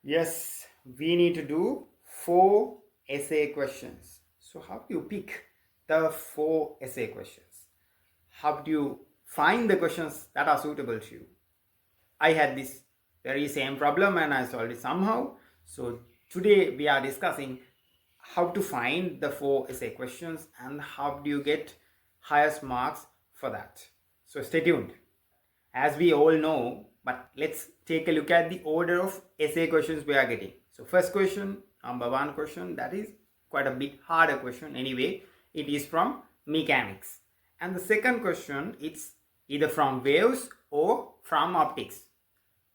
Yes, we need to do 4 essay questions. So how do you pick the 4 essay questions? How do you find the questions that are suitable to you? I had this very same problem and I solved it somehow. So today we are discussing how to find the 4 essay questions and how do you get highest marks for that. So stay tuned. As we all know, but let's take a look at the order of essay questions we are getting. So first question, number 1 question, that is quite a bit harder question anyway. It is from mechanics. And the second question, it's either from waves or from optics.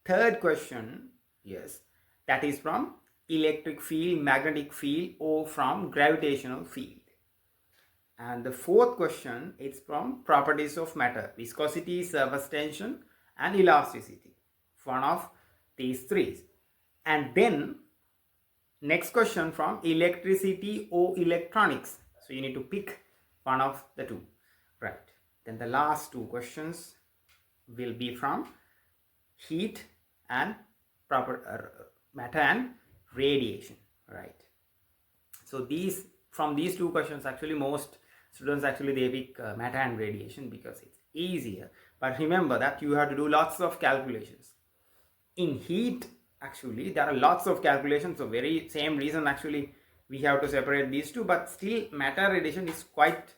Third question, yes, that is from electric field, magnetic field, or from gravitational field. And the fourth question is from properties of matter, viscosity, surface tension, and elasticity. One of these three. And then next question from electricity or electronics. So you need to pick one of the two. Right. Then the last 2 questions will be from heat and matter and radiation. Right. So from these 2 questions, actually most students they pick matter and radiation because it's easier. But remember that you have to do lots of calculations. In heat, actually there are lots of calculations. So very same reason actually we have to separate these 2. But still matter radiation is quite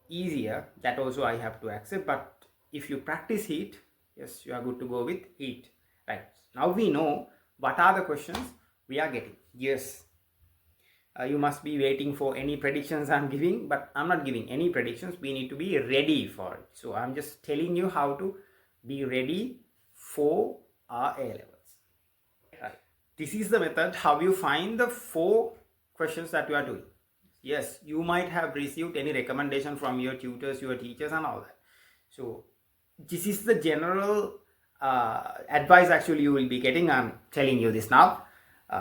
easier. That also I have to accept. But if you practice heat, yes, you are good to go with heat. Right. Now we know what are the questions we are getting. Yes. You must be waiting for any predictions I'm giving, but I'm not giving any predictions. We need to be ready for it. So I'm just telling you how to be ready for our A levels. Right. This is the method how you find the 4 questions that you are doing. Yes, you might have received any recommendation from your tutors, your teachers, and all that. So this is the general advice actually you will be getting. I'm telling you this now.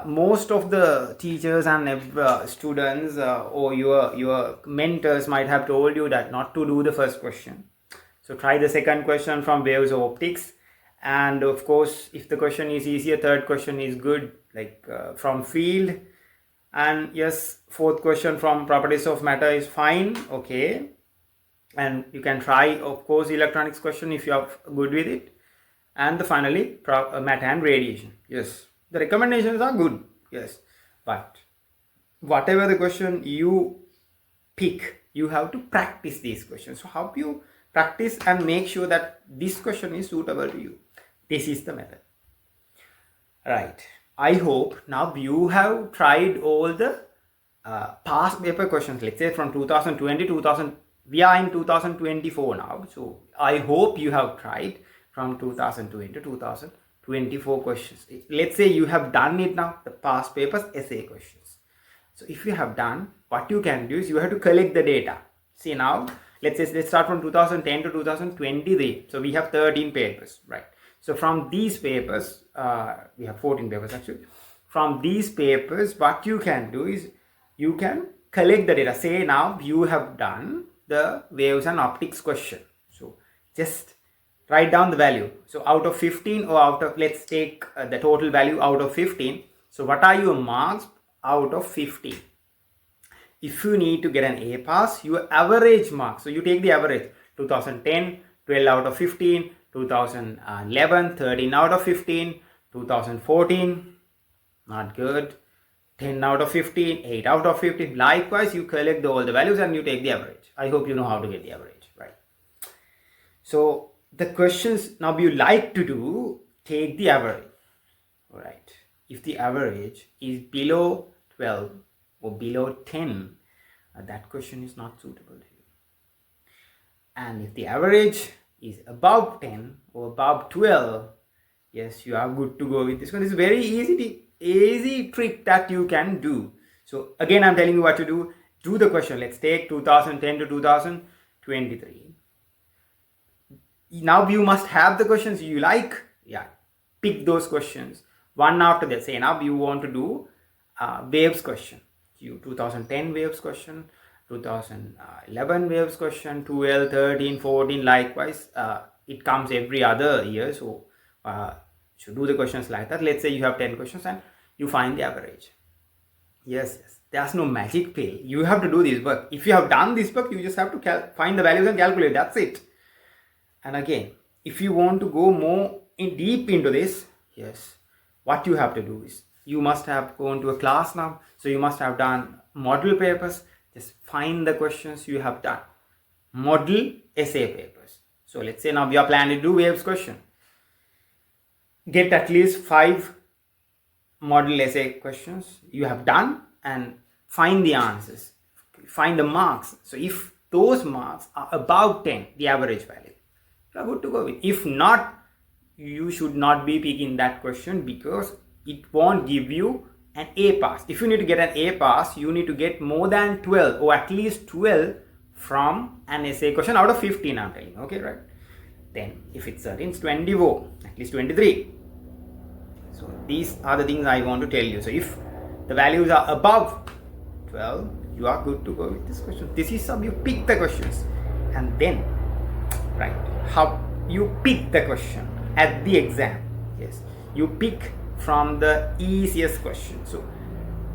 Most of the teachers and students or your mentors might have told you that not to do the first question. So try the second question from waves or optics. And of course, if the question is easier, third question is good, like from field. And yes, fourth question from properties of matter is fine, okay. And you can try, of course, electronics question if you are good with it. And finally, matter and radiation. Yes, the recommendations are good, yes, but whatever the question you pick, you have to practice these questions. So how you practice and make sure that this question is suitable to you? This is the method. Right. I hope now you have tried all the past paper questions. Let's say from 2020, we are in 2024 now. So I hope you have tried from 2020 to 2024 questions. Let's say you have done it now, the past papers essay questions. So if you have done, what you can do is you have to collect the data. See now, let's start from 2010 to 2023. So we have 13 papers, right? So from these papers, we have 14 papers actually. From these papers, what you can do is you can collect the data. Say now you have done the waves and optics question. So just write down the value. So out of 15 or out of, let's take the total value out of 15. So what are your marks out of 15? If you need to get an A pass, your average marks. So you take the average. 2010, 12 out of 15. 2011, 13 out of 15. 2014, not good. 10 out of 15, 8 out of 15. Likewise, you collect all the values and you take the average. I hope you know how to get the average, right? So the questions now you like to do, take the average, right? If the average is below 12 or below 10, that question is not suitable to you. And if the average is above 10 or above 12, yes, you are good to go with this one. It's a very easy trick that you can do. So again, I'm telling you what to do. Do the question. Let's take 2010 to 2023. Now you must have the questions you like. Yeah, pick those questions one after that. Say now you want to do waves question. 2010 waves question, 2011 waves question, 12, 13, 14. Likewise, it comes every other year. So do the questions like that. Let's say you have 10 questions and you find the average. Yes, there's no magic pill. You have to do this work. If you have done this work, you just have to find the values and calculate. That's it. And again, if you want to go more deep into this, yes, what you have to do is you must have gone to a class now. So you must have done model papers. Just find the questions you have done. Model essay papers. So let's say now we are planning to do waves question. Get at least 5 model essay questions you have done and find the answers. Find the marks. So if those marks are above 10, the average value, you are good to go with. If not, you should not be picking that question because it won't give you an A pass. If you need to get an A pass, you need to get more than 12 or at least 12 from an essay question out of 15, I'm telling. Okay, right? Then if it's 13, it's 24, at least 23. So these are the things I want to tell you. So if the values are above 12, you are good to go with this question. This is how you pick the questions. And then, right, how you pick the question at the exam. Yes, you pick from the easiest question. So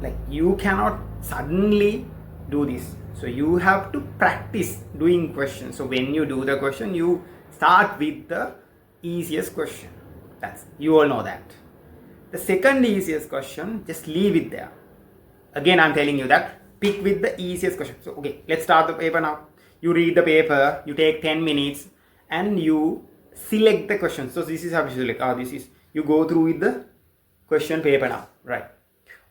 like you cannot suddenly do this. So you have to practice doing questions. So when you do the question, you start with the easiest question. You all know that. The second easiest question, just leave it there. Again, I'm telling you that pick with the easiest question. So okay, let's start the paper now. You read the paper, you take 10 minutes and you select the question. So this is how you select. You go through with the question paper now, right?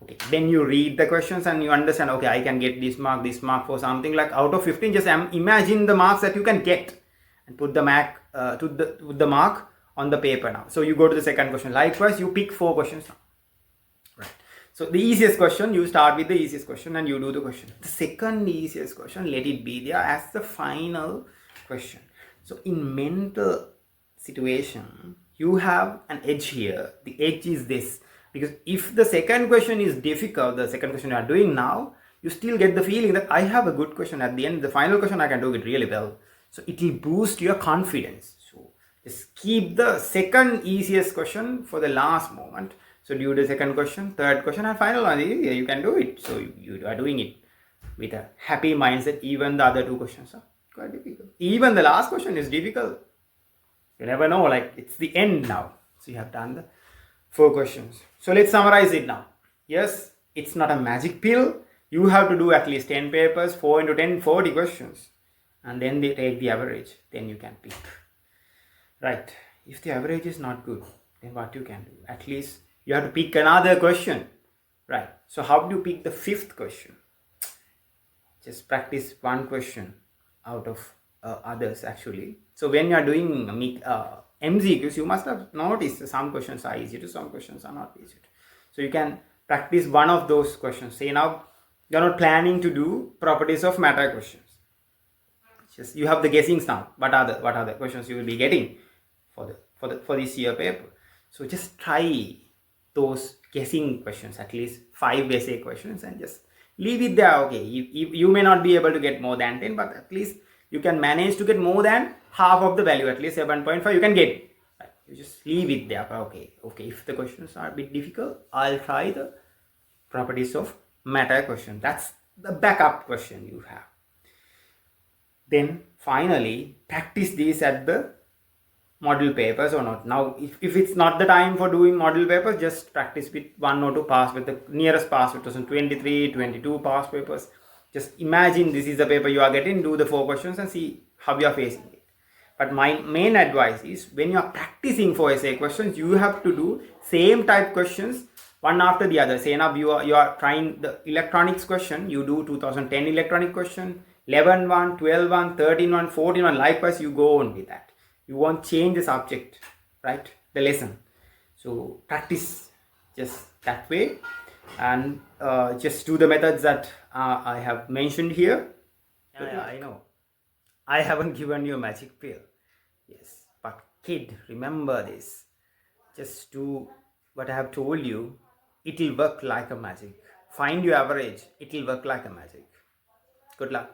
Okay, then you read the questions and you understand, okay, I can get this mark for something like out of 15. Just imagine the marks that you can get and put the mark the mark on the paper now. So you go to the second question. Likewise, you pick 4 questions now. Right. So the easiest question, you start with the easiest question and you do the question. The second easiest question, let it be there as the final question. So in mental situation, you have an edge here. The edge is this. Because if the second question is difficult, the second question you are doing now, you still get the feeling that I have a good question at the end. The final question I can do it really well. So it will boost your confidence. So just keep the second easiest question for the last moment. So do the second question, third question and final one. You can do it. So you are doing it with a happy mindset. Even the other 2 questions are quite difficult. Even the last question is difficult. You never know, like it's the end now. So you have done the 4 questions. So let's summarize it now. Yes, it's not a magic pill. You have to do at least 10 papers, 4 into 10, 40 questions. And then they take the average. Then you can pick. Right. If the average is not good, then what you can do? At least you have to pick another question. Right. So how do you pick the 5th question? Just practice 1 question out of others actually. So when you are doing MCQs, you must have noticed some questions are easy to, some questions are not easy to. So you can practice one of those questions. Say now you're not planning to do properties of matter questions. Just you have the guessings now. What are the questions you will be getting for this year paper? So just try those guessing questions, at least 5 essay questions, and just leave it there. Okay, you may not be able to get more than 10, but at least you can manage to get more than half of the value, at least 7.5 you can get. Right. You just leave it there. Okay, if the questions are a bit difficult, I'll try the properties of matter question. That's the backup question you have. Then finally practice these at the model papers or not. Now if it's not the time for doing model papers, just practice with 1 or 2 past with the nearest past with 2023, 22 past papers. Just imagine this is the paper you are getting, do the 4 questions and see how you are facing it. But my main advice is when you are practicing for essay questions, you have to do same type questions one after the other. Say now you are trying the electronics question, you do 2010 electronic question, 11 1, 12 1, 13 1, 14 1. Likewise, you go on with that. You won't change the subject, right? The lesson. So practice just that way and just do the methods that I have mentioned here. Yeah, I know. I haven't given you a magic pill. Yes, but kid, remember this. Just do what I have told you. It will work like a magic. Find your average. It will work like a magic. Good luck.